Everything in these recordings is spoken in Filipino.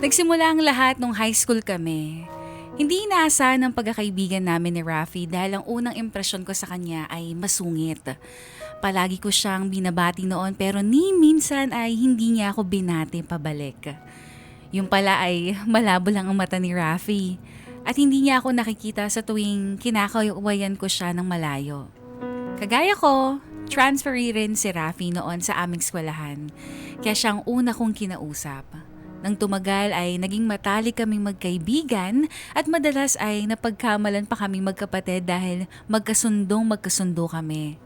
Nagsimula ang lahat nung high school kami. Hindi inaasahan ng pagkakaibigan namin ni Rafi dahil ang unang impresyon ko sa kanya ay masungit. Palagi ko siyang binabati noon pero ni minsan ay hindi niya ako binati pabalik. Yung pala ay malabo lang ang mata ni Rafi at hindi niya ako nakikita sa tuwing kinakawayan ko siya ng malayo. Kagaya ko, transferee rin si Rafi noon sa aming eskwelahan kaya siya ang una kong kinausap. Nang tumagal ay naging matalik kaming magkaibigan at madalas ay napagkamalan pa kaming magkapatid dahil magkasundo kami.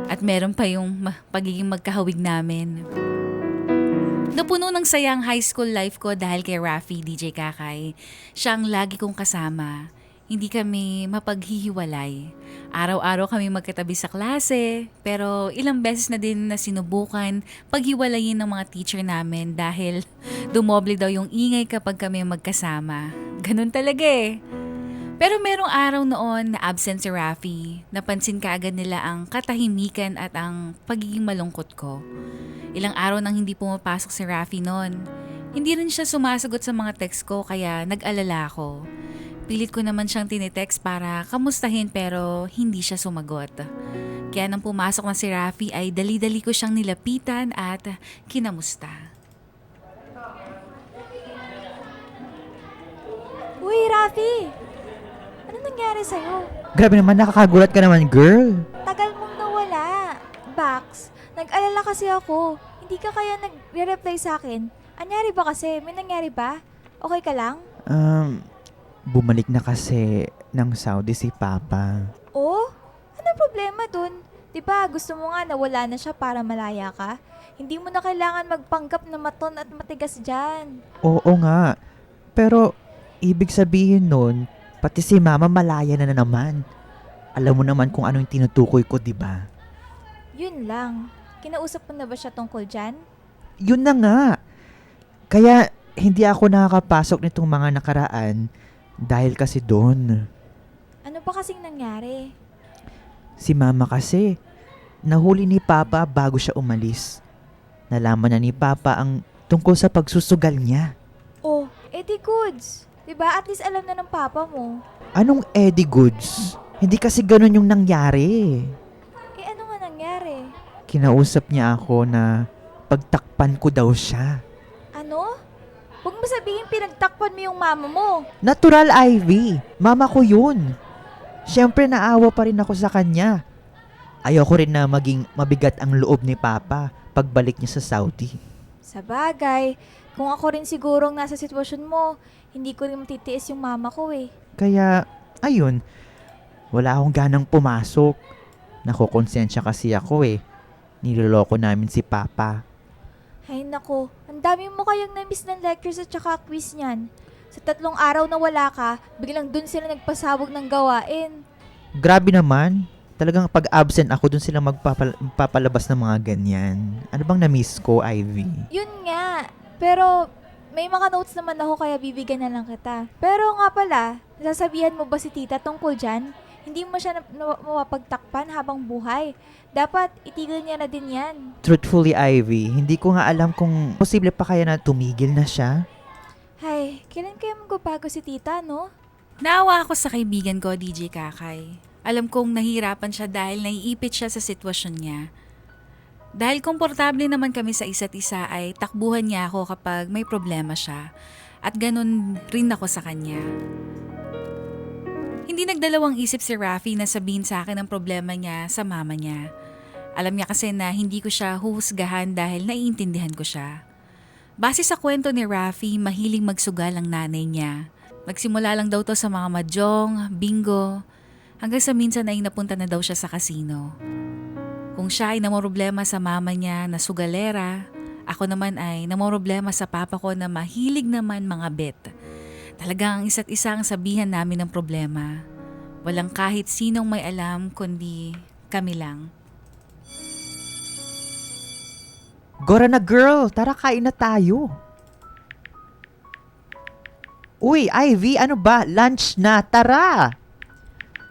At meron pa yung pagiging magkahawig namin. Napuno ng sayang high school life ko dahil kay Rafi DJ Kakay. Siya ang lagi kong kasama. Hindi kami mapaghihiwalay. Araw-araw kami magkatabi sa klase, pero ilang beses na din na sinubukan paghiwalayin ng mga teacher namin dahil dumoble daw yung ingay kapag kami magkasama. Ganun talaga eh. Pero merong araw noon na absent si Rafi. Napansin kaagad nila ang katahimikan at ang pagiging malungkot ko. Ilang araw nang hindi pumapasok si Rafi noon. Hindi rin siya sumasagot sa mga text ko kaya nag-alala ako. Pilit ko naman siyang tinitext para kamustahin pero hindi siya sumagot. Kaya nang pumasok na si Rafi ay dali-dali ko siyang nilapitan at kinamusta. Uy, Rafi! Ano nangyari sa'yo? Grabe naman, nakakagulat ka naman, girl. Tagal mong nawala. Bax, nag-alala kasi ako. Hindi ka kaya nag-reply sa akin. Anyari ba kasi? May nangyari ba? Okay ka lang? Bumalik na kasi ng Saudi si Papa. Oh? Ano problema dun? Diba gusto mo nga nawala na siya para malaya ka? Hindi mo na kailangan magpanggap na maton at matigas dyan. Oo nga. Pero, ibig sabihin nun, pati si Mama malaya na naman. Alam mo naman kung ano yung tinutukoy ko, di ba? Yun lang. Kinausap mo na ba siya tungkol dyan? Yun na nga. Kaya, hindi ako nakakapasok nitong mga nakaraan dahil kasi doon. Ano ba kasing nangyari? Si Mama kasi, nahuli ni Papa bago siya umalis. Nalaman na ni Papa ang tungkol sa pagsusugal niya. Oh, edi goods. Diba at least alam na ng papa mo. Anong Eddie Goods? Hindi kasi ganun yung nangyari. Eh ano nga nangyari? Kinausap niya ako na pagtakpan ko daw siya. Ano? Huwag mo sabihin pinagtakpan mo yung mama mo. Natural, Ivy. Mama ko yun. Siyempre naawa pa rin ako sa kanya. Ayoko rin na maging mabigat ang loob ni Papa pagbalik niya sa Saudi. Sa bagay, kung ako rin sigurong nasa sitwasyon mo, hindi ko rin matitiis yung mama ko eh. Kaya, ayun, wala akong ganang pumasok. Nakukonsensya kasi ako eh. Niloloko namin si Papa. Ay nako, ang dami mo kayang na-miss ng lectures at saka quiz niyan. Sa 3 araw na wala ka, biglang dun sila nagpasabog ng gawain. Grabe naman. Talagang pag-absent ako dun sila magpapalabas ng mga ganyan. Ano bang na-miss ko, Ivy? Yun nga, pero may mga notes naman ako kaya bibigyan na lang kita. Pero nga pala, nasasabihan mo ba si tita tungkol dyan? Hindi mo siya mapagtakpan habang buhay. Dapat itigil niya na din yan. Truthfully, Ivy, hindi ko nga alam kung posible pa kaya na tumigil na siya. Hay, kailan kaya magbabago si tita, no? Naawa ako sa kaibigan ko, DJ Kakay. Alam kong nahirapan siya dahil naiipit siya sa sitwasyon niya. Dahil komportable naman kami sa isa't isa ay takbuhan niya ako kapag may problema siya. At ganun rin ako sa kanya. Hindi nagdalawang isip si Rafi na sabihin sa akin ang problema niya sa mama niya. Alam niya kasi na hindi ko siya huhusgahan dahil naiintindihan ko siya. Base sa kwento ni Rafi, mahiling magsugal ang nanay niya. Nagsimula lang daw to sa mga mahjong, bingo, hanggang sa minsan ay napunta na daw siya sa kasino. Kung siya ay namoroblema sa mama niya na sugalera, ako naman ay namoroblema sa papa ko na mahilig naman mga bet. Talagang isa't isa ang sabihan namin ng problema. Walang kahit sinong may alam kundi kami lang. Gora na girl, tara kain na tayo. Uy, Ivy, ano ba? Lunch na, tara!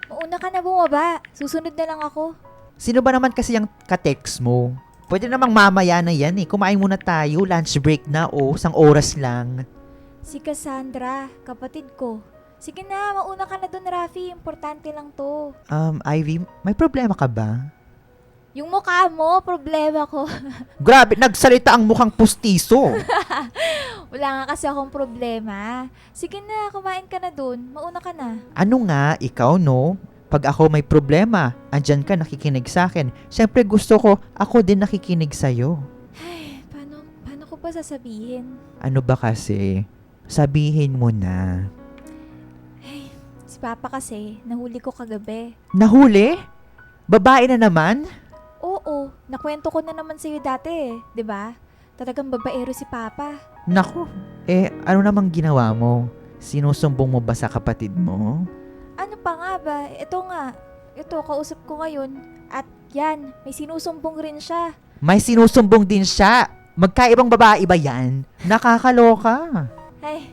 Mauna ka na bumaba. Susunod na lang ako. Sino ba naman kasi yung ka-text mo? Pwede namang mamaya na yan eh. Kumain muna tayo, lunch break na, 1 oras lang. Si Cassandra, kapatid ko. Sige na, mauna ka na dun, Rafi. Importante lang to. Ivy, may problema ka ba? Yung mukha mo, problema ko. Grabe, nagsalita ang mukhang pustiso. Wala nga kasi akong problema. Sige na, kumain ka na dun. Mauna ka na. Ano nga, ikaw no? Pag ako may problema, andyan ka nakikinig sa akin. Siyempre gusto ko, ako din nakikinig sa'yo. Ay, paano ko ba sasabihin? Ano ba kasi? Sabihin mo na. Si Papa kasi, nahuli ko kagabi. Nahuli? Babae na naman? Oo, nakwento ko na naman sa'yo dati eh. 'Di ba? Talagang babaero si Papa. Naku, ano namang ginawa mo? Sinusumbong mo ba sa kapatid mo? Ano pa nga ba? Ito, kausap ko ngayon. At yan, may sinusumbong rin siya. May sinusumbong din siya. Magkaibang babae ba yan? Nakakaloka. Ay,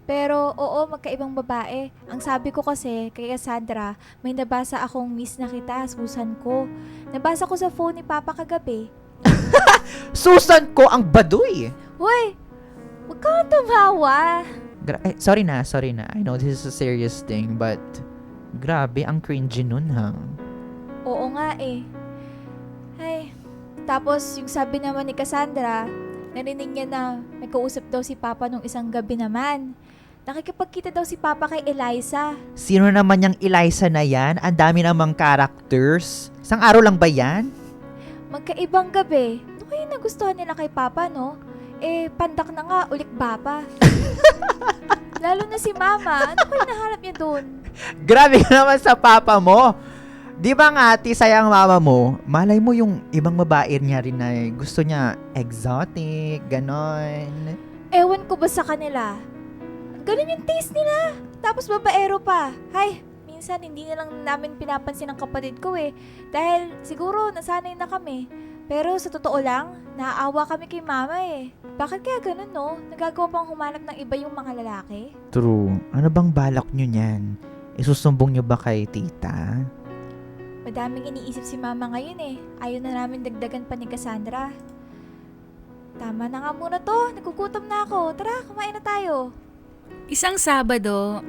pero oo, magkaibang babae. Ang sabi ko kasi kay Cassandra, may nabasa akong miss na kita, Susan ko. Nabasa ko sa phone ni Papa kagabi. Susan ko ang baduy. Hoy, huwag kang tumawa. Sorry na. I know this is a serious thing, but grabe, ang cringy nun ha. Oo nga eh. Ay, tapos yung sabi naman ni Cassandra, narinig niya na may kausap daw si Papa nung isang gabi naman. Nakikipagkita daw si Papa kay Eliza. Sino naman yung Eliza na yan? Ang dami namang characters. Isang araw lang ba yan? Magkaibang gabi. Ano kaya nagustuhan nila kay Papa, no? Pandak na nga, ulik bapa. Lalo na si Mama. Ano kaya nahanap niya dun? Grabe ka naman sa papa mo. Di ba nga, sayang mama mo, malay mo yung ibang babae niya rin na gusto niya exotic, ganon. Ewan ko ba sa kanila? Ganun yung taste nila. Tapos babaero pa. Hay, minsan hindi na lang namin pinapansin ng kapatid ko eh. Dahil siguro nasanay na kami. Pero sa totoo lang, naaawa kami kay Mama eh. Bakit kaya ganun no? Nagagawa pang humanap ng iba yung mga lalaki? True. Ano bang balak nyo niyan? Isusumbong nyo ba kay tita? Madaming iniisip si Mama ngayon eh. Ayaw na namin dagdagan pa ni Cassandra. Tama na nga muna to. Nagugutom na ako. Tara, kumain na tayo. Isang Sabado,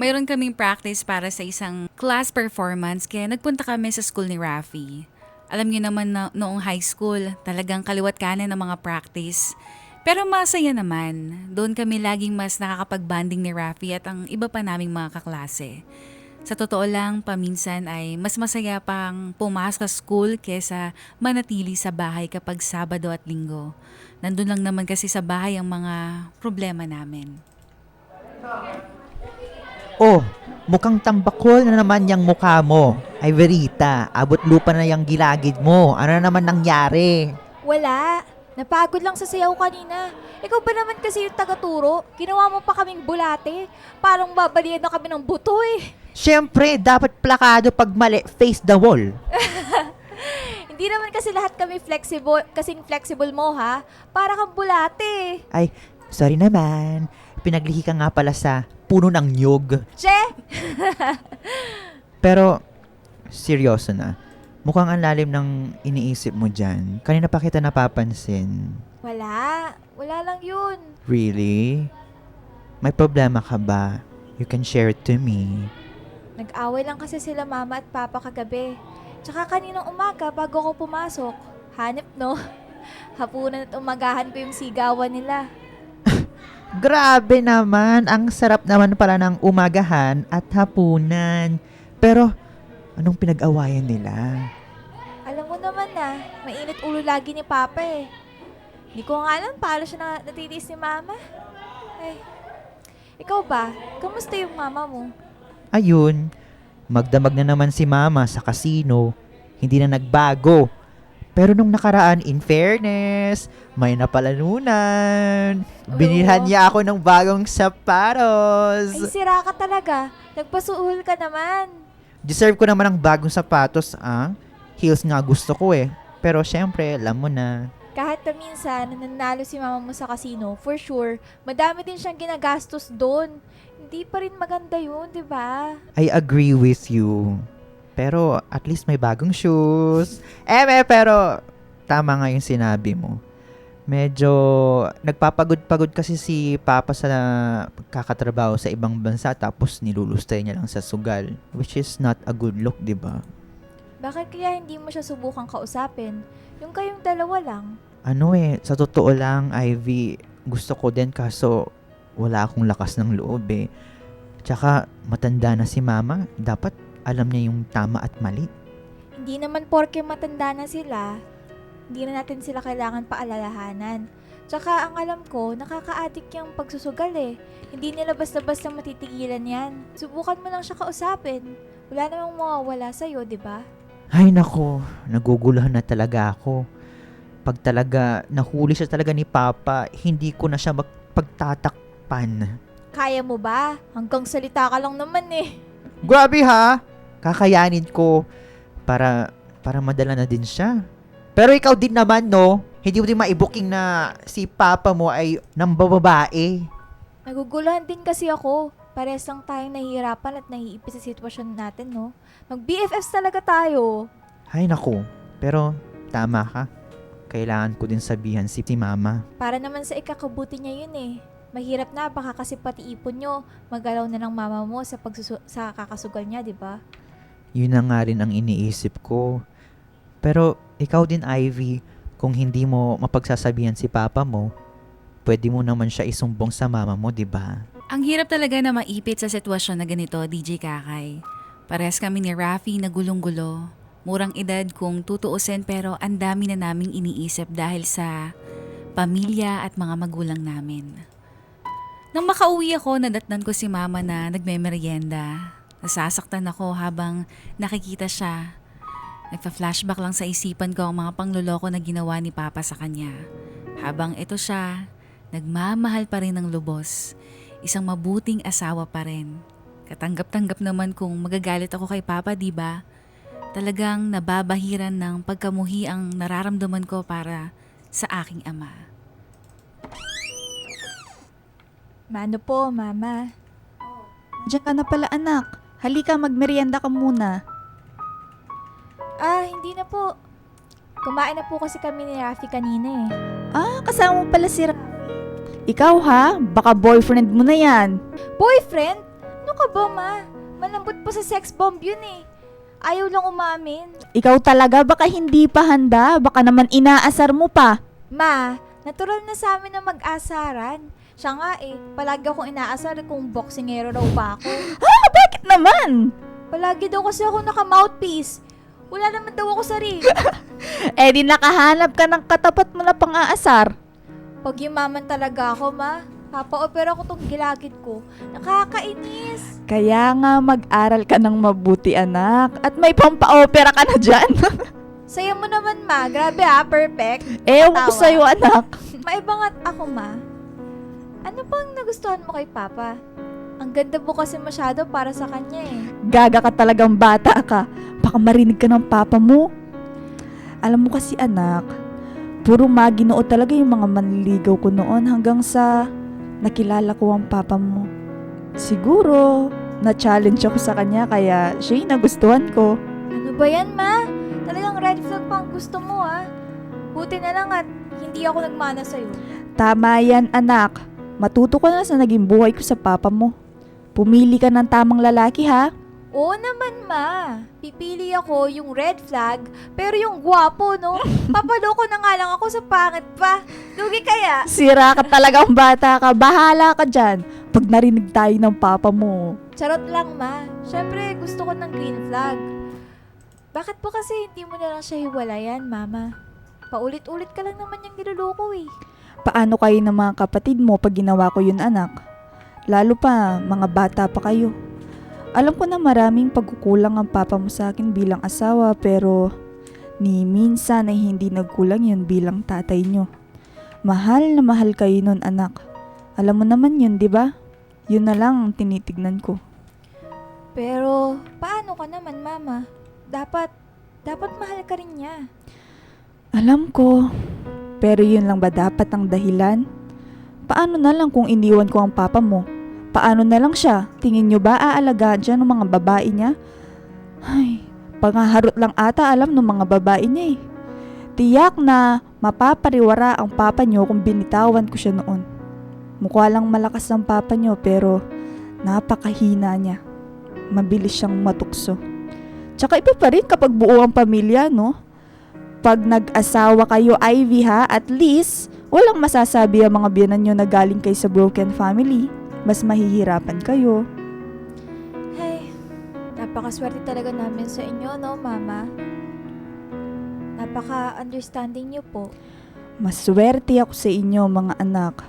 mayroon kaming practice para sa isang class performance kaya nagpunta kami sa school ni Rafi. Alam niyo naman na noong high school, talagang kaliwat kanan ng mga practice. Pero masaya naman. Doon kami laging mas nakakapag-banding ni Rafi at ang iba pa naming mga kaklase. Sa totoo lang, paminsan ay mas masaya pang pumasok sa school kesa manatili sa bahay kapag Sabado at Linggo. Nandun lang naman kasi sa bahay ang mga problema namin. Oh, mukhang tambakol na naman yung mukha mo. Ay, Verita, abot lupa na yung gilagid mo. Ano na naman nangyari? Wala. Napagod lang sa sayaw kanina. Ikaw ba naman kasi yung taga-turo? Ginawa mo pa kaming bulate. Parang babalian na kami ng buto eh. Siyempre, dapat plakado pag mali, face the wall. Hindi naman kasi lahat kami flexible, kasing flexible mo ha. Para kang bulate. Ay, sorry naman. Pinaglihi ka nga pala sa puno ng nyug. Che! Pero, seryoso na. Mukhang ang lalim ng iniisip mo dyan. Kanina pa kita napapansin. Wala. Wala lang yun. Really? May problema ka ba? You can share it to me. Nag-away lang kasi sila Mama at Papa kagabi. Tsaka kaninang umaga bago ako pumasok. Hanip no? Hapunan at umagahan ko yung sigawan nila. Grabe naman, ang sarap naman pala ng umagahan at hapunan. Pero, anong pinag-awayan nila? Alam mo naman na, mainit ulo lagi ni Papa eh. Hindi ko nga alam paano siya natitiis ni Mama. Ay, ikaw ba? Kamusta yung mama mo? Ayun, magdamag na naman si mama sa casino. Hindi na nagbago. Pero nung nakaraan, in fairness, may napalanunan. Binilhan niya ako ng bagong Ay, sapatos. sira ka talaga. Nagpasuhol ka naman. Deserve ko naman ng bagong sapatos, ah. Heels nga gusto ko eh. Pero syempre, alam mo na. Kahit na minsan, nanalo si mama mo sa casino, for sure, madami din siyang ginagastos doon. Hindi pa rin maganda yun, di ba? I agree with you. Pero at least may bagong shoes. Pero tama nga yung sinabi mo. Medyo nagpapagod-pagod kasi si Papa sa kakatrabaho sa ibang bansa tapos nilulustay niya lang sa sugal. Which is not a good look, di ba? Bakit kaya hindi mo siya subukang kausapin? Yung kayong dalawa lang. Sa totoo lang, Ivy, gusto ko din kaso wala akong lakas ng loob eh. Tsaka matanda na si Mama, dapat alam niya yung tama at mali. Hindi naman porke matanda na sila, hindi na natin sila kailangan paalalahanan. Tsaka ang alam ko, nakaka-addict yung pagsusugal eh. Hindi nila basta-basta matitigilan yan. Subukan mo lang siya kausapin. Wala namang mawawala sa'yo, di ba? Ay nako, naguguluhan na talaga ako. Pag talaga nahuli siya talaga ni Papa, hindi ko na siya pagtatakpan. Kaya mo ba? Hanggang salita ka lang naman eh. Grabe ha! Kakayanin ko para madala na din siya. Pero ikaw din naman, no? Hindi mo din maibuking na si Papa mo ay nambababae. Naguguluhan din kasi ako. Parehas lang tayong nahihirapan at naiipit sa sitwasyon natin, no? Mag-BFFs talaga tayo. Ay nako, pero tama ka. Kailangan ko din sabihan si Mama. Para naman sa ikakabuti niya yun eh. Mahirap na, baka kasi pati ipon nyo, magalaw na ng mama mo sa sa kakasugal niya, di ba? Yun na nga rin ang iniisip ko. Pero ikaw din, Ivy, kung hindi mo mapagsasabihan si Papa mo, pwede mo naman siya isumbong sa mama mo, di ba? Ang hirap talaga na maipit sa sitwasyon na ganito, DJ Kakay. Parehas kami ni Rafi na gulong-gulo. Murang edad kung tutuusin pero ang dami na naming iniisip dahil sa pamilya at mga magulang namin. Nang makauwi ako, nadatnan ko si Mama na nagmemeryenda. Nasasaktan ako habang nakikita siya. Nagpa-flashback lang sa isipan ko ang mga pangloloko na ginawa ni Papa sa kanya. Habang ito siya, nagmamahal pa rin ng lubos. Isang mabuting asawa pa rin. Katanggap-tanggap naman kung magagalit ako kay Papa, di ba? Talagang nababahiran ng pagkamuhi ang nararamdaman ko para sa aking ama. Mano po, Mama? Diyan ka na pala anak. Halika, magmerienda ka muna. Hindi na po. Kumain na po kasi kami ni Rafi kanina eh. Kasama mo pala si Rafi. Ikaw ha? Baka boyfriend mo na yan. Boyfriend? Ano ka ba, Ma? Malambot pa sa sex bomb yun eh. Ayaw lang umamin. Ikaw talaga, baka hindi pa handa. Baka naman inaasar mo pa. Ma, natural na sa amin na mag-asaran. Siya nga eh, palagi akong inaasar kung boksingero raw ba ako. Bakit naman? Palagi daw kasi ako naka-mouthpiece. Wala naman daw ako sarili. Di nakahanap ka ng katapat mo na pang-aasar. Pag yumaman talaga ako, Ma, papa-opera ko tong gilagid ko. Nakakainis. Kaya nga mag-aral ka ng mabuti anak. At may pampa-opera ka na dyan. Saya mo naman, Ma. Grabe ha, perfect. Ewan ko Tawa. sa'yo anak. Maibangat ako, Ma. Ano bang nagustuhan mo kay Papa? Ang ganda mo kasi masyado para sa kanya eh. Gaga ka talagang bata ka. Baka marinig ka ng papa mo. Alam mo kasi anak, puro maginoo talaga yung mga manliligaw ko noon hanggang sa nakilala ko ang papa mo. Siguro, na-challenge ako sa kanya kaya siya yung nagustuhan ko. Ano ba yan, Ma? Talagang red flag pa ang gusto mo ah. Buti na lang at hindi ako nagmana sa'yo. Tama yan anak. Matuto ka na sa naging buhay ko sa papa mo. Pumili ka ng tamang lalaki ha. Oo naman, Ma. Pipili ako yung red flag, pero yung gwapo, no? Papaloko na nga lang ako sa pangit pa. Lugi kaya? Sira ka talagang bata ka. Bahala ka dyan. Pag narinig tayo ng papa mo. Charot lang, Ma. Siyempre, gusto ko ng green flag. Bakit po kasi hindi mo na lang siya hiwalayan, Mama? Paulit-ulit ka lang naman yung niloloko eh. Paano kayo ng mga kapatid mo pag ginawa ko yun anak? Lalo pa, mga bata pa kayo. Alam ko na maraming pagkukulang ang papa mo sa akin bilang asawa pero ni minsan ay hindi nagkulang yun bilang tatay nyo. Mahal na mahal kayo nun anak. Alam mo naman yun, di ba? Yun na lang ang tinitignan ko. Pero, paano ka naman, Mama? Dapat mahal ka rin niya. Alam ko, pero yun lang ba dapat ang dahilan? Paano na lang kung iniwan ko ang papa mo? Paano na lang siya? Tingin nyo ba aalagaan siya ng mga babae niya? Ay, pangaharot lang ata alam ng mga babae niya eh. Tiyak na Mapapariwara ang papa nyo kung binitawan ko siya noon. Mukha lang malakas ang papa nyo pero napakahina niya. Mabilis siyang matukso. Tsaka iba pa rin kapag buo ang pamilya, no? Pag nag-asawa kayo, Ivy ha, at least walang masasabi ang mga biyanan nyo na galing kayo sa broken family. Mas mahihirapan kayo. Ay, napakaswerte talaga namin sa inyo, no, Mama? Napaka-understanding niyo po. Maswerte ako sa inyo mga anak.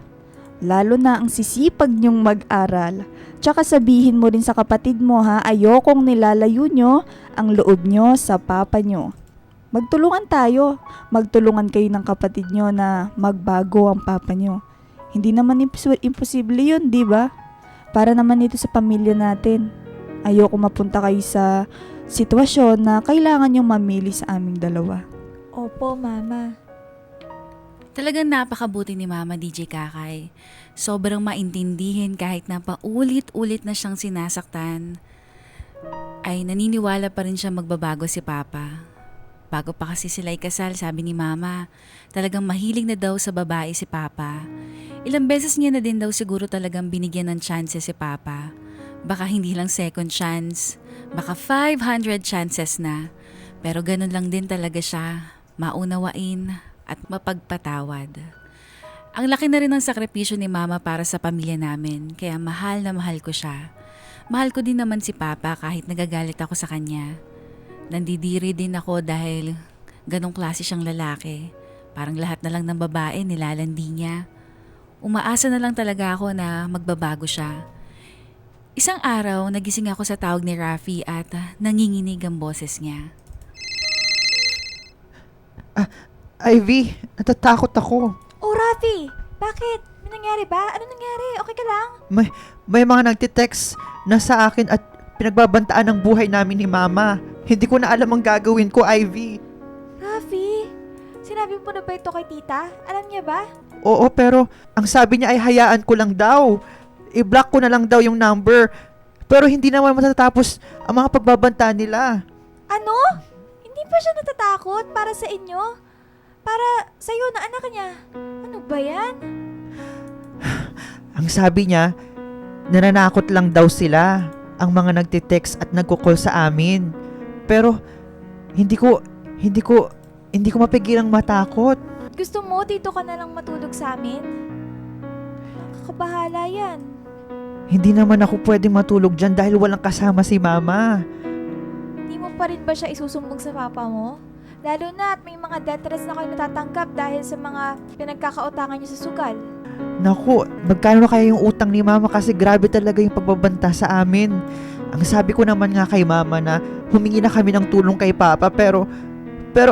Lalo na ang sisipag nyong mag-aral. Tsaka sabihin mo rin sa kapatid mo ha, ayokong nilalayo nyo ang loob nyo sa papa nyo. Magtulungan tayo. Magtulungan kayo ng kapatid nyo na magbago ang papa nyo. Hindi naman imposible yun, di ba? Para naman ito sa pamilya natin. Ayoko mapunta kayo sa sitwasyon na kailangan nyong mamili sa aming dalawa. Opo, Mama. Talagang napakabuti ni Mama DJ Kakay. Sobrang maintindihin kahit na paulit-ulit na siyang sinasaktan. Ay naniniwala pa rin siya magbabago si Papa. Bago pa kasi sila ikasal, sabi ni Mama, talagang mahilig na daw sa babae si Papa. Ilang beses niya na din daw siguro talagang binigyan ng chance si Papa. Baka hindi lang second chance, baka 500 chances na. Pero ganun lang din talaga siya, maunawain at mapagpatawad. Ang laki na rin ng sakripisyo ni Mama para sa pamilya namin, kaya mahal na mahal ko siya. Mahal ko din naman si Papa kahit nagagalit ako sa kanya. Nandidiri din ako dahil ganong klase siyang lalaki. Parang lahat na lang ng babae nilalandi niya. Umaasa na lang talaga ako na magbabago siya. Isang araw, nagising ako sa tawag ni Rafi at nanginginig ang boses niya. Ivy, natatakot ako. Oh, Rafi! Bakit? May nangyari ba? Ano nangyari? Okay ka lang? May mga nagtitext na sa akin at pinagbabantaan ang buhay namin ni Mama. Hindi ko na alam ang gagawin ko, Ivy. Rafi! Sinabi mo na ba ito kay tita? Alam niya ba? Oo, pero ang sabi niya ay hayaan ko lang daw. I-block ko na lang daw yung number. Pero hindi naman matatapos ang mga pagbabantaan nila. Ano? Hindi pa siya natatakot para sa inyo? Para sa'yo na anak niya? Ano ba yan? Ang sabi niya, nananakot lang daw sila, ang mga nagtitext at nagko-call sa amin. Pero hindi ko mapigilang matakot. Gusto mo dito ka na lang matulog sa amin? Nakakabahala yan. Hindi naman ako pwedeng matulog dyan dahil walang kasama si Mama. Hindi mo pa rin ba siya isusumbong sa papa mo? Lalo na at may mga death threats na kayo natatanggap dahil sa mga pinagkakautangan niyo sa sugal. Naku, magkano na kaya yung utang ni Mama kasi grabe talaga yung pagbabanta sa amin. Ang sabi ko naman nga kay Mama na humingi na kami ng tulong kay Papa pero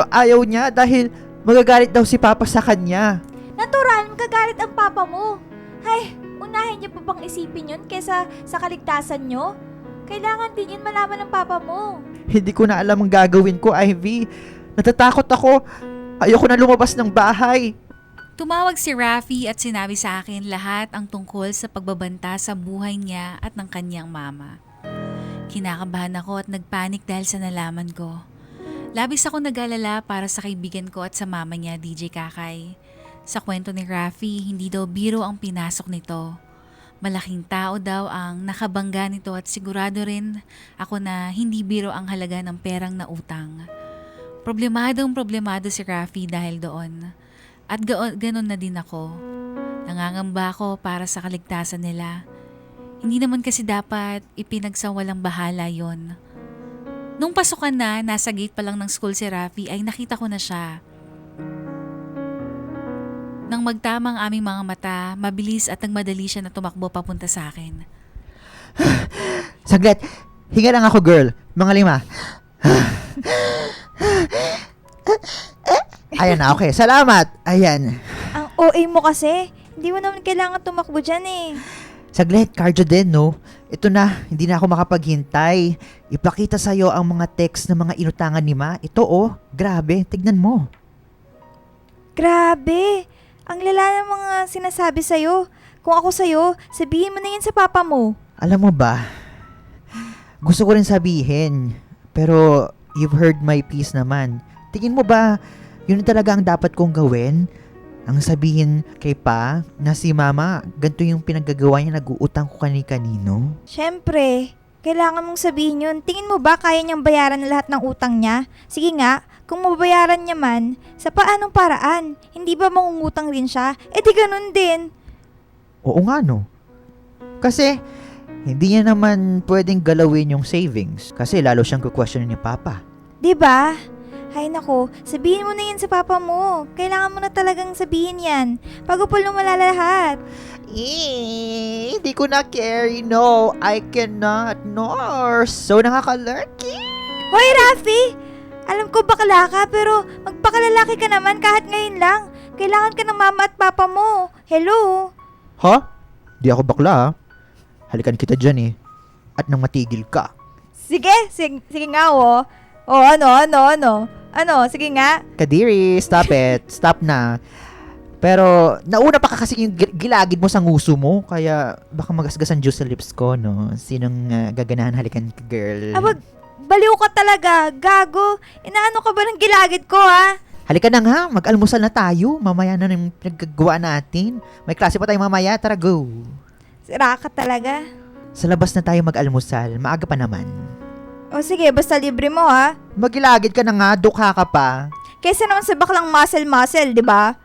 ayaw niya dahil magagalit daw si Papa sa kanya. Natural, magagalit ang papa mo. Ay, unahin niyo pa bang isipin yun kesa sa kaligtasan niyo? Kailangan din yun malaman ng papa mo. Hindi ko na alam ang gagawin ko, Ivy. Natatakot ako. Ayoko na lumabas ng bahay. Tumawag si Rafi at sinabi sa akin lahat ang tungkol sa pagbabanta sa buhay niya at ng kanyang mama. Kinakabahan ako at nagpanik dahil sa nalaman ko. Labis ako nag-alala para sa kaibigan ko at sa mama niya, DJ Kakay. Sa kwento ni Rafi, hindi daw biro ang pinasok nito. Malaking tao daw ang nakabangga nito at sigurado rin ako na hindi biro ang halaga ng perang na utang. Problemado si Rafi dahil doon. At ganon na din ako. Nangangamba ako para sa kaligtasan nila. Hindi naman kasi dapat ipinagsawalang bahala yon. Nung pasukan na, nasa gate pa lang ng school si Rafi ay nakita ko na siya. Nang magtama ang aming mga mata, mabilis at nagmadali siya na tumakbo papunta sa akin. Saglit, hinga lang ako girl. Mga 5. Ayan na, okay. Salamat. Ayan. Ang OA mo kasi. Hindi mo naman kailangan tumakbo dyan eh. Saglit, cardio din, no? Ito na, hindi na ako makapaghintay. Ipakita sa'yo ang mga text ng mga inutangan ni Ma. Ito, oh. Grabe, tignan mo. Grabe! Ang lala ng mga sinasabi sa'yo. Kung ako sa'yo, sabihin mo na yan sa papa mo. Alam mo ba, gusto ko rin sabihin, pero you've heard my piece naman. Tingin mo ba, Yun talaga ang dapat kong gawin. Ang sabihin kay pa na si mama, ganito yung pinaggagawa niya, nag-uutang ko kani-kanino. Siyempre, kailangan mong sabihin yun. Tingin mo ba kaya niyang bayaran na lahat ng utang niya? Sige nga, kung mabayaran niya man, sa paanong paraan? Hindi ba mangungutang rin siya? Eh di ganun din. Oo nga no. Kasi, hindi niya naman pwedeng galawin yung savings. Kasi lalo siyang kukwestiyonin ni Papa. 'Di ba? Hay nako, sabihin mo na yan sa papa mo. Kailangan mo na talagang sabihin yan. Bago pa lumala lahat. Hindi ko na carry. No, I cannot. Nor. So nakaka-lurky. Hoy, Rafi! Alam ko bakla ka, pero magpakalalaki ka naman kahit ngayon lang. Kailangan ka ng mama at papa mo. Hello? Ha? Di ako bakla ha. Halikan kita dyan eh. At nang matigil ka. Sige nga oh. Oh, ano, sige nga. Kadiri, stop it. Stop na. Pero, nauna pa ka kasi yung gilagid mo sa nguso mo. Kaya, baka magasgasan juice sa lips ko, no? Sinong gaganahan halikan ka, girl? Abag, baliw ka talaga. Gago. Inaano ka ba ng gilagid ko, ha? Halika na nga, mag-almusal na tayo. Mamaya na yung pinaggagawa natin. May klase pa tayo mamaya. Tara, go. Sira ka talaga. Sa labas na tayo mag-almusal. Maaga pa naman. O sige, basta libre mo, ha? Magilagid ka na nga, dukha ka pa. Kesa naman sa baklang muscle, di ba?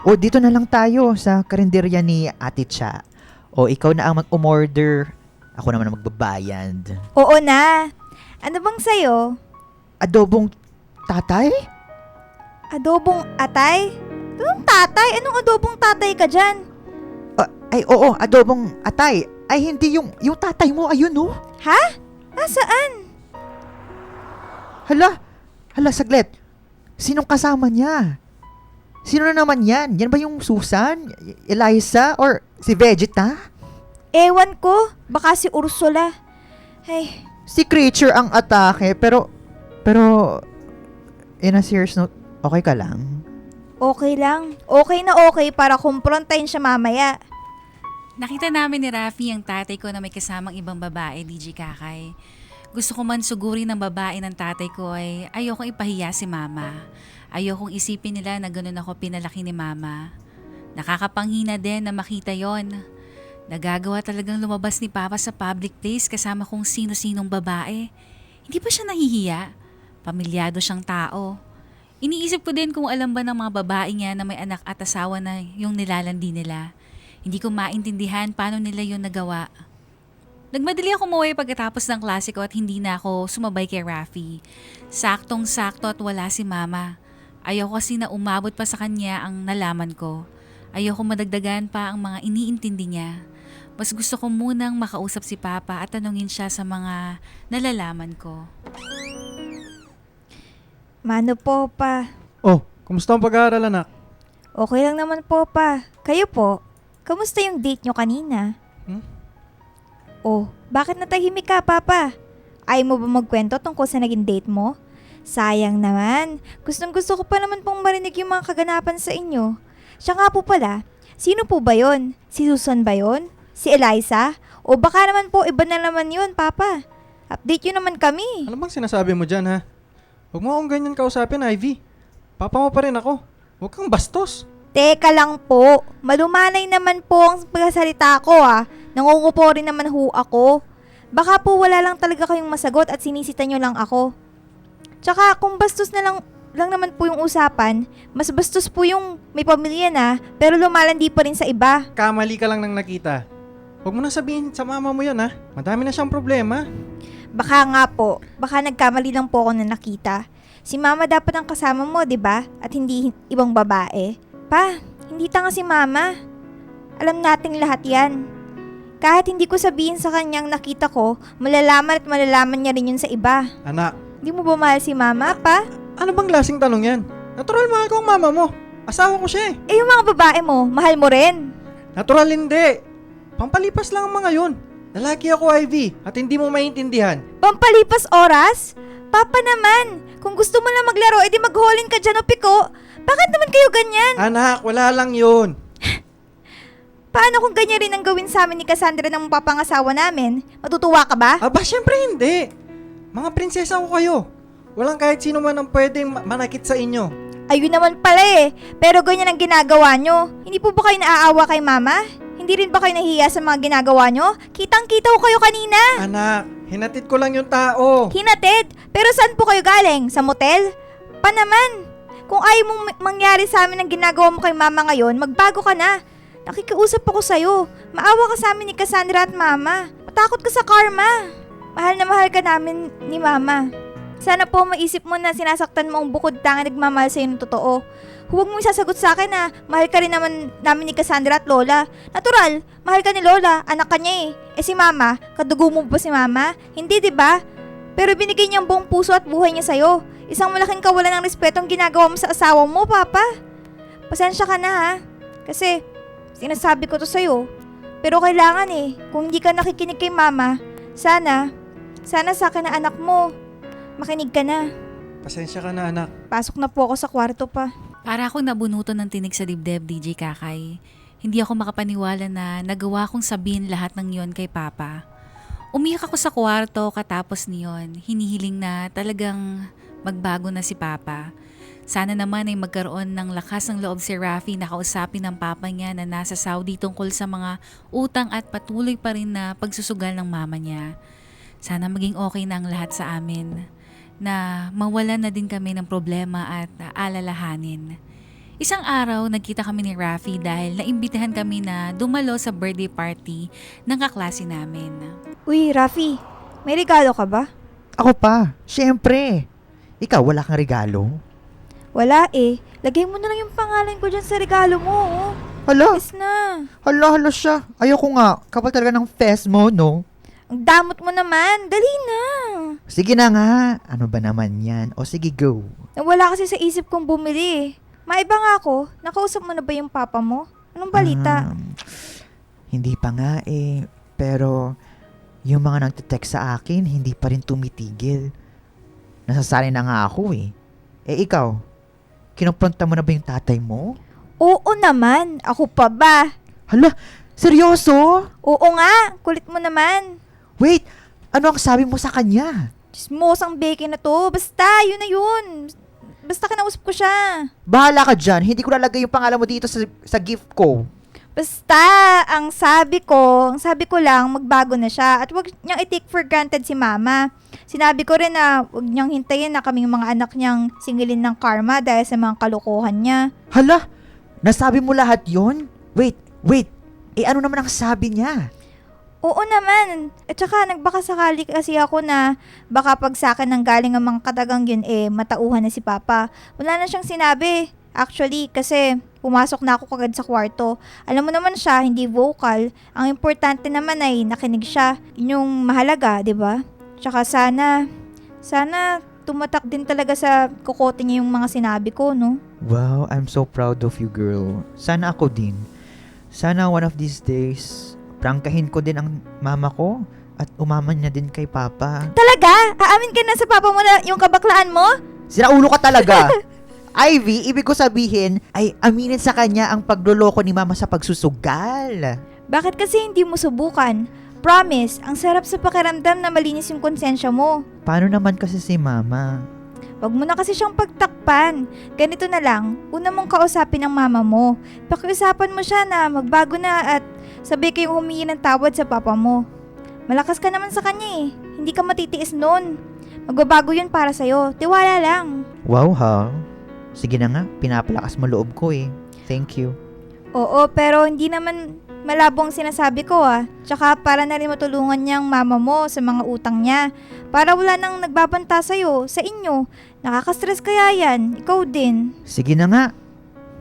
O, dito na lang tayo sa karinderya ni Ate Cha. O, ikaw na ang mag-umorder. Ako naman ang magbabayad. Oo na. Ano bang sayo? Adobong tatay? Adobong atay? Anong tatay? Anong adobong tatay ka dyan? Ay, oo, adobong atay. Ay, hindi yung tatay mo, ayun, no? Ha? Saan? Hala, saglit. Sinong kasama niya? Sino na naman yan? Yan ba yung Susan? Eliza? Or si Vegeta? Ewan ko. Baka si Ursula. Ay, Si Creature ang atake, pero, in a serious note, okay ka lang? okay lang. Okay na okay para kumprontahin siya mamaya. Nakita namin ni Rafi ang tatay ko na may kasamang ibang babae, DJ Kakay. Gusto ko man sugurin ng babae ng tatay ko ay ayokong ipahiya si mama. Ayokong isipin nila na ganun ako pinalaki ni mama. Nakakapanghina din na makita yon. Nagagawa talagang lumabas ni Papa sa public place kasama kung sino-sinong babae. Hindi pa siya nahihiya. Pamilyado siyang tao. Iniisip ko din kung alam ba ng mga babae niya na may anak at asawa na yung nilalandi nila. Hindi ko maintindihan paano nila yun nagawa. Nagmadali ako umuwi pagkatapos ng klase ko at hindi na ako sumabay kay Rafi. Saktong-sakto at wala si mama. Ayoko kasi na umabot pa sa kanya ang nalaman ko. Ayoko madagdagan pa ang mga iniintindi niya. Mas gusto ko munang makausap si Papa at tanungin siya sa mga nalalaman ko. Mano po pa. Oh, kumusta ang pag-aaral, anak? Okay lang naman po pa. Kayo po, kamusta yung date nyo kanina? Oh, bakit natahimik ka, Papa? Ayaw mo ba magkwento tungkol sa naging date mo? Sayang naman. Gustong-gusto ko pa naman pong marinig yung mga kaganapan sa inyo. Siya nga po pala, sino po ba yon? Si Susan ba yon? Si Eliza? O baka naman po iba na naman yun, Papa? Update yun naman kami. Ano bang sinasabi mo dyan, ha? Huwag mo akong ganyan kausapin, Ivy. Papa mo pa rin ako. Huwag kang bastos. Teka lang po, malumanay naman po ang pagkasalita ko Nangungupo rin naman ho ako. Baka po wala lang talaga kayong masagot at sinisita nyo lang ako. Tsaka kung bastos na lang naman po yung usapan, mas bastos po yung may pamilya na pero lumalandi pa rin sa iba. Kamali ka lang nang nakita. Huwag mo na sabihin sa mama mo yun, ha? Madami na siyang problema. Baka nga po, baka nagkamali lang po ako na nakita. Si mama dapat ang kasama mo, 'di ba? At hindi ibang babae. Pa, hindi tanga si mama. Alam nating lahat 'yan. Kahit hindi ko sabihin sa kanyang nakita ko, malalaman at malalaman niya rin yun sa iba. Anak, Di mo ba mahal si mama, pa? ano bang klaseng tanong yan? Natural mahal ko ang mama mo. Asawa ko siya eh. Eh yung mga babae mo, mahal mo rin. Natural hindi. Pampalipas lang ang mga yun. Lalaki ako, Ivy, at hindi mo maintindihan. Pampalipas oras? Papa naman, kung gusto mo lang maglaro, edi magholin ka dyan o piko. Bakit naman kayo ganyan? Anak, wala lang yun. Paano kung ganyan rin ang gawin sa amin ni Cassandra ng papangasawa namin? Matutuwa ka ba? Aba, syempre hindi. Mga prinsesa ko kayo. Walang kahit sino man ang pwedeng manakit sa inyo. Ayun naman pala eh. Pero ganyan ang ginagawa nyo. Hindi po ba kayo naaawa kay mama? Hindi rin ba kayo nahiya sa mga ginagawa nyo? Kitang-kita ko kayo kanina. Anak, hinatid ko lang yung tao. Hinatid? Pero saan po kayo galing? Sa motel? Pa naman. Kung ayaw mong mangyari sa amin ang ginagawa mo kay mama ngayon, magbago ka na. Nakikiusap ako sa'yo. Maawa ka sa amin ni Cassandra at mama. Matakot ka sa karma. Mahal na mahal ka namin ni mama. Sana po maisip mo na sinasaktan mo ang bukod tanga nagmamahal sa'yo ng totoo. Huwag mo isasagot sa akin na mahal ka rin naman namin ni Cassandra at Lola. Natural, mahal ka ni Lola, anak ka niya eh. Eh si mama, kadugo mo ba si mama? Hindi, di ba? Pero binigay niya ang buong puso at buhay niya sa'yo. Isang malaking kawalan ng respeto ang ginagawa mo sa asawa mo, Papa. Pasensya ka na ha. Kasi, sinasabi ko to sa'yo. Pero kailangan eh, kung hindi ka nakikinig kay mama, sana sa akin na anak mo. Makinig ka na. Pasensya ka na, anak. Pasok na po ako sa kwarto pa. Para akong nabunutan ng tinig sa dibdib, DJ Kakay. Hindi ako makapaniwala na nagawa kong sabihin lahat ng yon kay Papa. Umiyak ako sa kwarto katapos niyon. Hinihiling na talagang magbago na si Papa. Sana naman ay magkaroon ng lakas ng loob si Rafi na kausapin ng Papa niya na nasa Saudi tungkol sa mga utang at patuloy pa rin na pagsusugal ng mama niya. Sana maging okay na ang lahat sa amin. Na mawalan na din kami ng problema at alalahanin. Isang araw, nagkita kami ni Rafi dahil naimbitahan kami na dumalo sa birthday party ng kaklase namin. Uy, Rafi, may regalo ka ba? Ako pa, syempre. Ikaw, wala kang regalo? Wala eh. Lagay mo na lang yung pangalan ko dyan sa regalo mo. Oh. Hala, Yes na. hala siya. Ayoko nga, kapal talaga ng fest mo, no? Ang damot mo naman. Dali na. Sige na nga, ano ba naman yan? O sige, go. Nawala kasi sa isip kong bumili. Maiba nga ako. Nakausap mo na ba yung papa mo? Anong balita? Hindi pa nga eh. Pero, yung mga nagtitext sa akin, hindi pa rin tumitigil. Nasasanay na nga ako eh. Eh ikaw, kinumpronta mo na ba yung tatay mo? Oo naman. Ako pa ba? Hala, seryoso? Oo nga. Kulit mo naman. Wait, ano ang sabi mo sa kanya? Chismosang beke na to. Basta, yun na yun. Basta kinausap ko siya. Bahala ka dyan, hindi ko lalagay yung pangalan mo dito sa gift ko. Basta, ang sabi ko lang, magbago na siya. At wag niyang i-take for granted si mama. Sinabi ko rin na wag niyang hintayin na kaming mga anak niyang singilin ng karma dahil sa mga kalokohan niya. Hala, nasabi mo lahat yon? Wait, eh ano naman ang sabi niya? Oo naman. At saka nagbaka sakali kasi ako na baka pag sa akin nang galing ang mga katagang yun matauhan na si Papa. Wala na siyang sinabi. Actually, kasi pumasok na ako kagad sa kwarto. Alam mo naman siya, hindi vocal. Ang importante naman ay nakinig siya. Yun yung mahalaga, di ba? Tsaka sana tumatak din talaga sa kukote niya yung mga sinabi ko, no? Wow, I'm so proud of you, girl. Sana ako din. Sana one of these days, prangkahin ko din ang mama ko at umaman niya din kay Papa. Talaga? Aamin ka na sa papa mo na yung kabaklaan mo? Sira ulo ka talaga! Ivy, ibig ko sabihin ay aminin sa kanya ang pagloloko ni mama sa pagsusugal. Bakit kasi hindi mo subukan? Promise, ang sarap sa pakiramdam na malinis yung konsensya mo. Paano naman kasi si mama? Wag mo na kasi siyang pagtakpan. Ganito na lang, una mong kausapin ang mama mo. Pakiusapan mo siya na magbago na at sabay kayong humingi ng tawad sa papa mo. Malakas ka naman sa kanya eh. Hindi ka matitiis nun. Magbabago yun para sa'yo. Tiwala lang. Wow ha? Sige na nga, pinapalakas mo loob ko eh. Thank you. Oo, pero hindi naman malabo ang sinasabi ko ah. Tsaka para na rin matulungan niyang mama mo sa mga utang niya. Para wala nang nagbabanta sa'yo, sa inyo. Nakaka-stress kaya yan. Ikaw din. Sige na nga.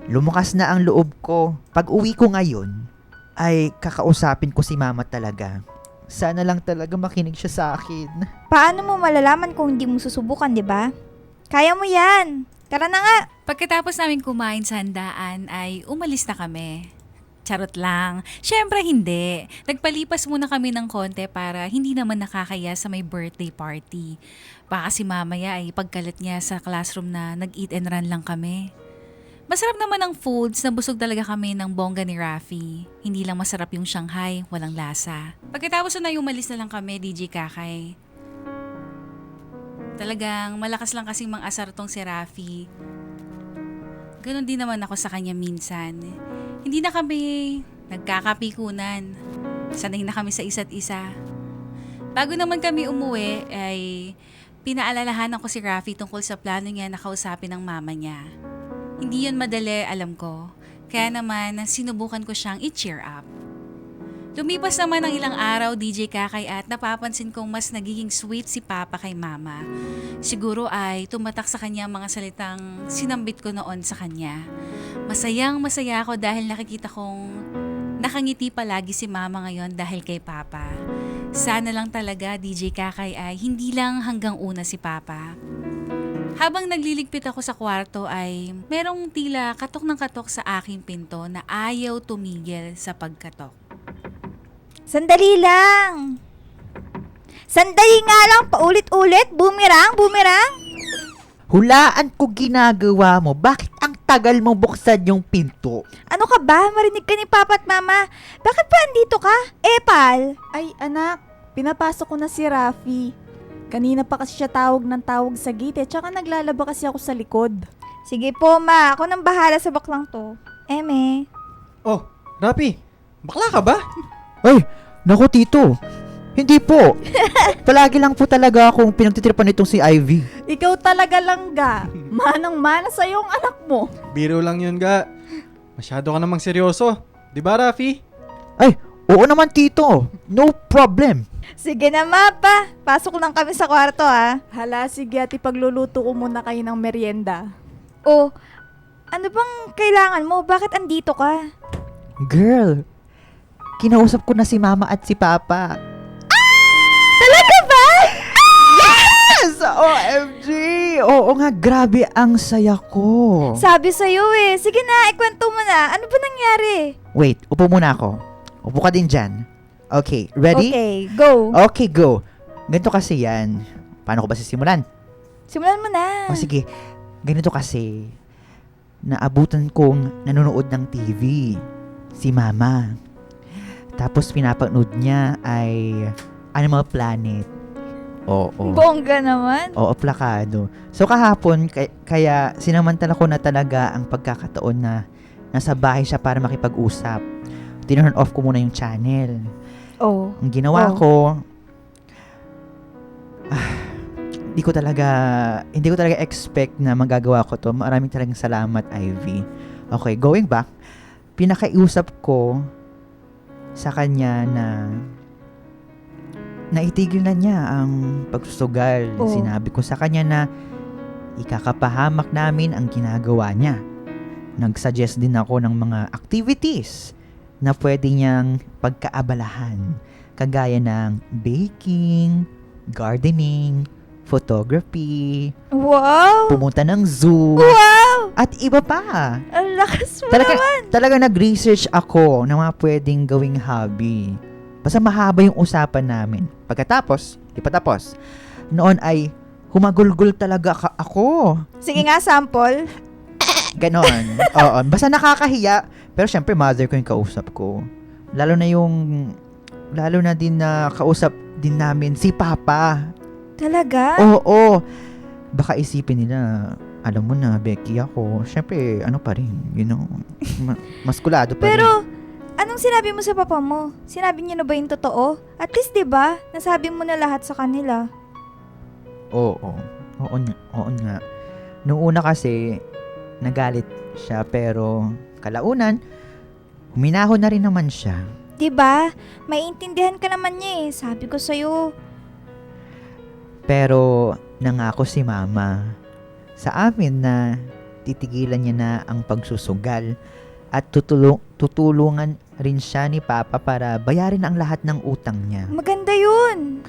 Lumakas na ang loob ko. Pag uwi ko ngayon, ay kakausapin ko si mama talaga. Sana lang talaga makinig siya sa akin. Paano mo malalaman kung hindi mo susubukan, di ba? Kaya mo yan. Tara na nga. Pagkatapos namin kumain sa handaan ay umalis na kami. Charot lang. Syempre hindi. Nagpalipas muna kami ng konti para hindi naman nakakaya sa may birthday party. Baka si mamaya ay pagkalat niya sa classroom na nag-eat and run lang kami. Masarap naman ang foods, nabusog talaga kami ng bongga ni Rafi. Hindi lang masarap yung Shanghai, walang lasa. Pagkatapos na umalis na lang kami, DJ Kakay. Talagang malakas lang kasing mang asar tong si Rafi. Ganon din naman ako sa kanya minsan. Hindi na kami nagkakapikunan. Sanay na kami sa isa't isa. Bago naman kami umuwi, ay pinaalalahanan ko si Rafi tungkol sa plano niya na kausapin ng mama niya. Hindi yun madali, alam ko. Kaya naman, sinubukan ko siyang i-cheer up. Lumipas naman ng ilang araw, DJ Kakay, at napapansin kong mas nagiging sweet si Papa kay Mama. Siguro ay tumatak sa kanya ang mga salitang sinambit ko noon sa kanya. Masayang masaya ako dahil nakikita kong nakangiti palagi si Mama ngayon dahil kay Papa. Sana lang talaga, DJ Kakay, ay hindi lang hanggang una si Papa. Habang nagliligpit ako sa kwarto ay merong tila katok ng katok sa aking pinto na ayaw tumigil sa pagkatok. Sandali lang! Sandali nga lang, paulit-ulit, bumirang. Hulaan ko ginagawa mo. Bakit ang tagal mo buksan yung pinto? Ano ka ba? Marinig ka ni Papa at Mama. Bakit pa andito ka? Pal! Ay, anak, pinapasok ko na si Rafi. Kanina pa kasi siya tawag ng tawag sa gate, tsaka naglalaba kasi ako sa likod. Sige po, Ma. Ako nang bahala sa baklang to. Eme. Oh, Rafi, bakla ka ba? Ay, naku tito. Hindi po. Palagi lang po talaga akong pinagtitripan nitong si Ivy. Ikaw talaga lang ga. Manang-mana sa yung anak mo. Biro lang yun, ga. Masyado ka namang seryoso. Di ba, Rafi? Ay, oo naman tito. No problem. Sige na, Ma, pa. Pasok lang kami sa kwarto, ha. Hala, sige at ipagluluto ko muna kayo ng merienda. Oh, ano bang kailangan mo? Bakit andito ka? Girl, kinausap ko na si Mama at si Papa. Talaga ba? Yes! OMG! Oo nga, grabe ang saya ko. Sabi sa'yo eh. Sige na, ikwento mo na. Ano ba nangyari? Wait, upo muna ako. Upo ka din dyan. Okay, ready? Okay, go. Okay, go. Ganito kasi yan. Paano ko ba sisimulan? Simulan mo na. O sige, ganito kasi. Naabutan kong nanonood ng TV. Si Mama. Tapos pinapanood niya ay Animal Planet. Oo. Bongga naman. Oo, plakado. So kahapon, kaya sinamantala ko na talaga ang pagkakataon na nasa bahay siya para makipag-usap. Tinurn off ko muna yung channel. Oh. Ang ginawa ko, hindi ko talaga expect na magagawa ko to. Maraming talagang salamat, Ivy. Okay, going back, pinakaiusap ko sa kanya na naitigil na niya ang pagsusugal. Oh. Sinabi ko sa kanya na ikakapahamak namin ang ginagawa niya. Nag-suggest din ako ng mga activities na pwede niyang pagkaabalahan. Kagaya ng baking, gardening, photography, Wow! pumunta ng zoo, Wow! at iba pa. Ang lakas mo naman. Talaga nag-research ako ng mga pwedeng gawing hobby. Basta mahaba yung usapan namin. Pagkatapos, di pa tapos, noon ay humagulgol talaga ako. Sige nga, sample. Ganon. Oo. Basta nakakahiya. Pero syempre, mother ko yung kausap ko. Lalo na din na kausap din namin si Papa. Talaga? Oo. Baka isipin nila, alam mo na, Becky ako. Syempre, ano pa rin, maskulado pa rin. Pero, anong sinabi mo sa papa mo? Sinabi niya na ba yung totoo? At least, di ba, nasabi mo na lahat sa kanila. Oo nga. Noong una kasi, nagalit siya, pero kalaunan, huminahon na rin naman siya. Di ba? Maiintindihan ka naman niya eh. Sabi ko sa'yo. Pero nangako si Mama sa amin na titigilan niya na ang pagsusugal at tutulungan rin siya ni Papa para bayarin ang lahat ng utang niya. Maganda yun.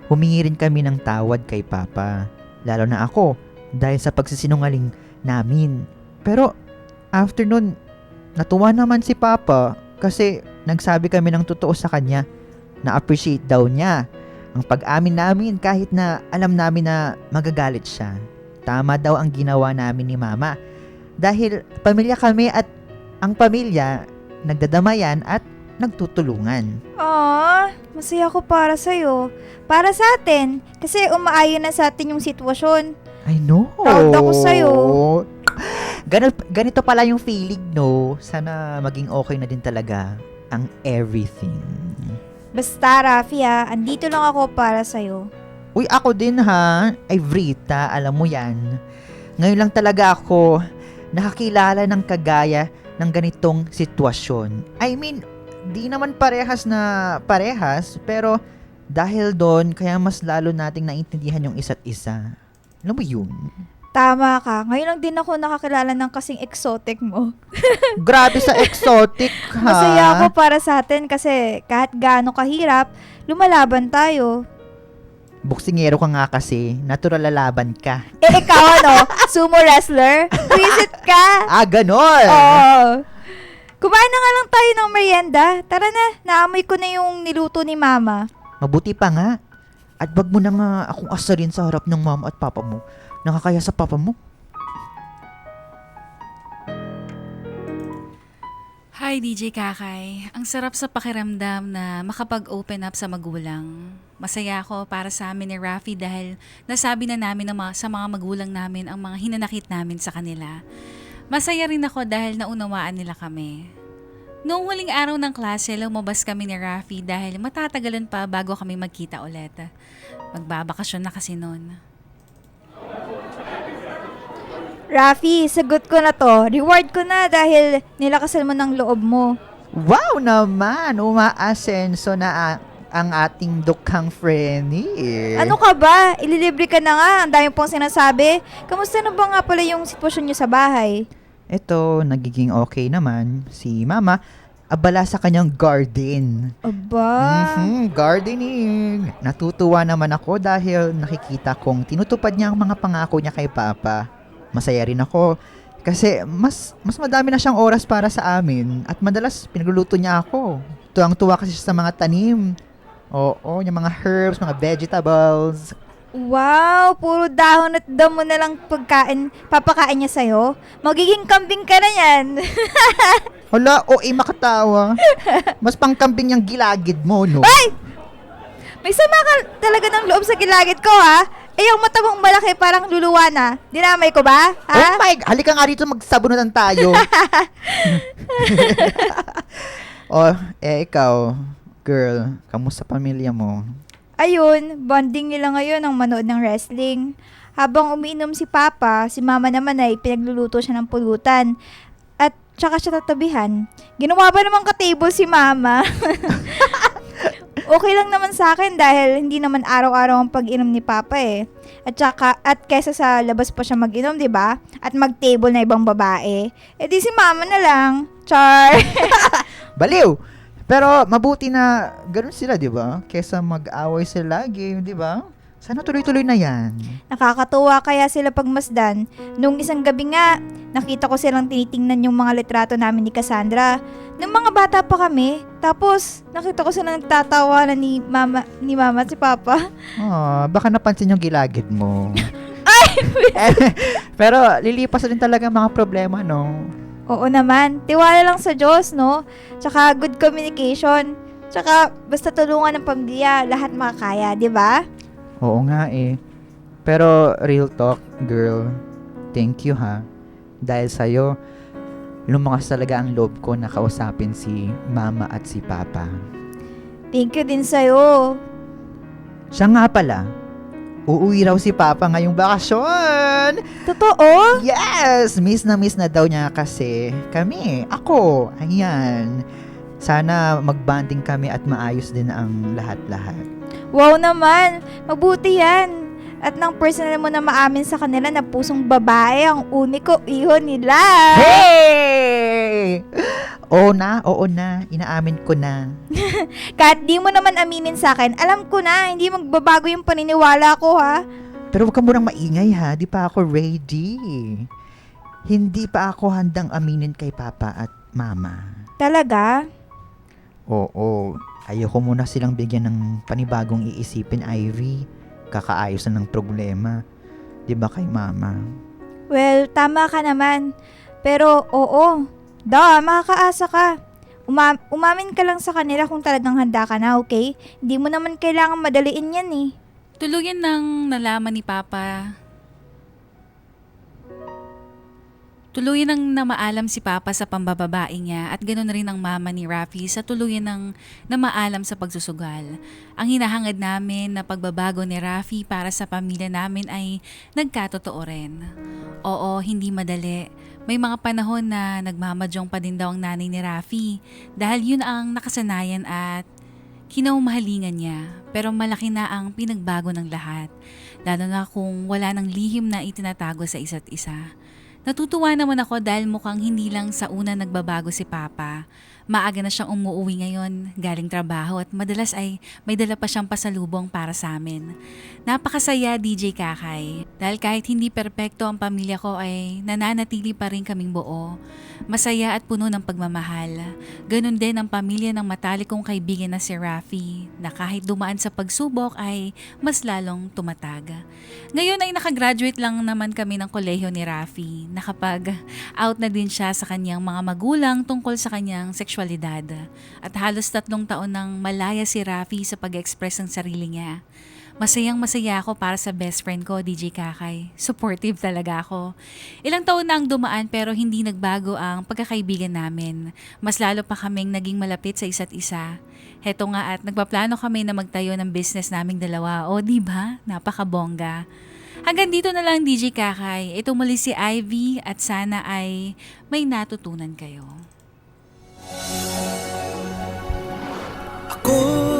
Humingi rin kami ng tawad kay Papa, lalo na ako, dahil sa pagsisinungaling namin. Pero after nun, natuwa naman si Papa kasi nagsabi kami ng totoo sa kanya. Na-appreciate daw niya ang pag-amin namin kahit na alam namin na magagalit siya. Tama daw ang ginawa namin ni Mama. Dahil pamilya kami at ang pamilya nagdadamayan at nagtutulungan. Aww, masaya ko para sa'yo. Para sa atin. Kasi umaayon na sa atin yung sitwasyon. I know. Proud ako sa'yo. Ganito pala yung feeling, no? Sana maging okay na din talaga ang everything. Basta, Rafi andito lang ako para sa'yo. Uy, ako din ha. Ay, Vrita, alam mo yan. Ngayon lang talaga ako nakakilala ng kagaya ng ganitong sitwasyon. I mean, di naman parehas na parehas, pero dahil doon, kaya mas lalo nating naintindihan yung isa't isa. Alam mo yun? Tama ka. Ngayon lang din ako nakakilala ng kasing exotic mo. Grabe sa exotic, ha? Masaya ako para sa atin kasi kahit gaano kahirap, lumalaban tayo. Buksingero ka nga kasi, natural lalaban ka. Ikaw sumo wrestler? Visit ka? Ganon! Oo. Kumain na nga lang tayo ng merienda. Tara na, naamoy ko na yung niluto ni Mama. Mabuti pa nga. At wag mo na nga akong asarin sa harap ng mama at papa mo. Nakakaya sa papa mo. Hi, DJ Kakay. Ang sarap sa pakiramdam na makapag-open up sa magulang. Masaya ako para sa amin ni Rafi dahil nasabi na namin sa mga magulang namin ang mga hinanakit namin sa kanila. Masaya rin ako dahil naunawaan nila kami. Noong huling araw ng klase, lumabas kami ni Rafi dahil matatagalan pa bago kami magkita ulit. Magbabakasyon na kasi noon. Rafi, sagot ko na to. Reward ko na dahil nilakasan mo ng loob mo. Wow naman! Umaasenso na ang ating dukhang Frenny. Ano ka ba? Ililibre ka na nga. Ang dami pong sinasabi. Kamusta na ba nga pala yung sitwasyon niyo sa bahay? Ito, nagiging okay naman. Si mama, abala sa kanyang garden. Aba. Gardening. Natutuwa naman ako dahil nakikita kong tinutupad niya ang mga pangako niya kay Papa. Masaya rin ako kasi mas madami na siyang oras para sa amin at madalas pinagluluto niya ako. Tuwang-tuwa kasi siya sa mga tanim. Oo, yung mga herbs, mga vegetables. Wow, puro dahon at damo na lang papakain niya sa'yo. Magiging kambing ka na yan. Hala, makatawa. Mas pangkambing yung gilagid mo, no? Ay! May sama ka talaga ng loob sa gilagid ko, ha? Yung mata mong malaki parang luluwa na. Dinamay ko ba? Ha? Oh my, halika nga rito, magsabunutan tayo. Ikaw, girl, kamusta pamilya mo? Ayun, bonding nila ngayon ang manood ng wrestling. Habang umiinom si Papa, si Mama naman ay pinagluluto siya ng pulutan. At tsaka siya tatabihan. Ginawa ba naman ka-table si Mama? Okay lang naman sa akin dahil hindi naman araw-araw ang pag-inom ni Papa eh. At kaysa sa labas pa siya mag-inom, 'di ba? At mag-table na ibang babae. Di si Mama na lang. Char. Baliw! Pero mabuti na ganun sila, 'di ba? Kesa mag-away sila lagi, 'di ba? Sana tuloy-tuloy na 'yan. Nakakatuwa kaya sila pagmasdan. Nung isang gabi nga, nakita ko silang tinitingnan yung mga litrato namin ni Cassandra. Nung mga bata pa kami, tapos nakita ko silang nagtatawanan ni Mama at si Papa. Baka napansin yung gilagid mo. Pero lilipas rin talaga ang mga problema, no? Oo naman, tiwala lang sa Diyos, no? Tsaka good communication. Tsaka basta tulungan ng pamilya, lahat makakaya, di ba? Oo nga eh. Pero real talk, girl, thank you ha. Dahil sa'yo, lumakas talaga ang loob ko na kausapin si Mama at si Papa. Thank you din sa'yo. Siya nga pala, uuwi raw si Papa ngayong bakasyon! Totoo? Yes! Miss na daw niya kasi ako, ayan. Sana magbanding kami at maayos din ang lahat-lahat. Wow naman, mabuti yan. At nang personal mo na maamin sa kanila na pusong babae ang uniko iho nila. Hey! Oo na, inaamin ko na. Kahit di mo naman aminin sa akin, alam ko na, hindi magbabago yung paniniwala ko, ha? Pero huwag ka munang maingay ha, di pa ako ready. Hindi pa ako handang aminin kay Papa at Mama. Talaga? Oo, ayoko muna silang bigyan ng panibagong iisipin, Ivy. Kakaayos na ng problema. Di ba kay Mama? Well, tama ka naman. Pero oo, makakaasa ka. Umamin ka lang sa kanila kung talagang handa ka na, okay? Hindi mo naman kailangan madaliin yan eh. Tuluyan nang nalaman ni Papa Tuluyan ng namaalam si Papa sa pambababae niya at ganoon rin ang mama ni Rafi sa tuluyan ng namaalam sa pagsusugal. Ang hinahangad namin na pagbabago ni Rafi para sa pamilya namin ay nagkatotoo rin. Oo, hindi madali. May mga panahon na nagmamadyong pa din daw ang nanay ni Rafi dahil yun ang nakasanayan at kinaumahalingan niya. Pero malaki na ang pinagbago ng lahat, lalo na kung wala ng lihim na itinatago sa isa't isa. Natutuwa naman ako dahil mukhang hindi lang sa una nagbabago si Papa. Maaga na siyang umuwi ngayon galing trabaho at madalas ay may dala pa siyang pasalubong para sa amin. Napakasaya DJ Kakay dahil kahit hindi perpekto ang pamilya ko ay nananatili pa rin kaming buo. Masaya at puno ng pagmamahal. Ganon din ang pamilya ng matalik kong kaibigan na si Rafi na kahit dumaan sa pagsubok ay mas lalong tumatag. Ngayon ay nakagraduate lang naman kami ng kolehiyo ni Rafi. Nakapag-out na din siya sa kanyang mga magulang tungkol sa kanyang sexualidad. At halos 3 taon nang malaya si Rafi sa pag-express ng sarili niya. Masayang masaya ako para sa best friend ko, DJ Kakay. Supportive talaga ako. Ilang taon na ang dumaan pero hindi nagbago ang pagkakaibigan namin. Mas lalo pa kaming naging malapit sa isa't isa. Heto nga at nagpaplano kami na magtayo ng business naming dalawa. O diba? Napakabongga. Hanggang dito na lang DJ Kakay. Ito muli si Ivy at sana ay may natutunan kayo. Ako